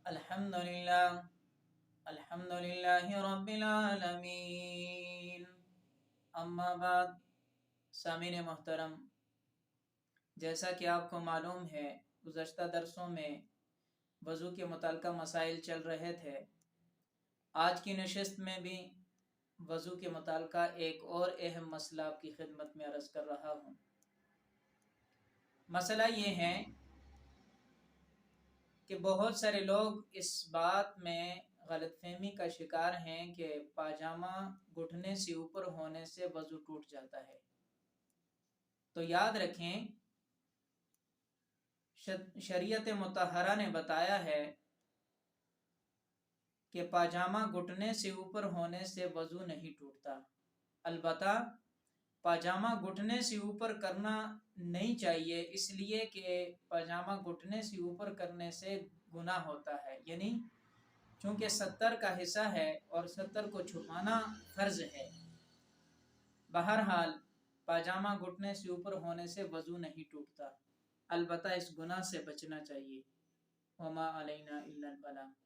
الحمدللہ الحمدللہ رب العالمین، اما بعد۔ سامعین محترم، جیسا کہ آپ کو معلوم ہے، گزشتہ درسوں میں وضو کے متعلقہ مسائل چل رہے تھے۔ آج کی نشست میں بھی وضو کے متعلقہ ایک اور اہم مسئلہ آپ کی خدمت میں عرض کر رہا ہوں۔ مسئلہ یہ ہے کہ بہت سارے لوگ اس بات میں غلط فہمی کا شکار ہیں کہ پاجامہ گھٹنے سے اوپر ہونے سے وضو ٹوٹ جاتا ہے۔ تو یاد رکھیں، شریعت مطہرہ نے بتایا ہے کہ پاجامہ گھٹنے سے اوپر ہونے سے وضو نہیں ٹوٹتا۔ البتہ پاجامہ گھٹنے سے اوپر کرنا نہیں چاہیے، اس لیے کہ پاجامہ گھٹنے سے اوپر کرنے سے گناہ ہوتا ہے، یعنی چونکہ ستر کا حصہ ہے اور ستر کو چھپانا فرض ہے۔ بہرحال پاجامہ گھٹنے سے اوپر ہونے سے وضو نہیں ٹوٹتا، البتہ اس گناہ سے بچنا چاہیے۔ وما علینا الا البلاغ۔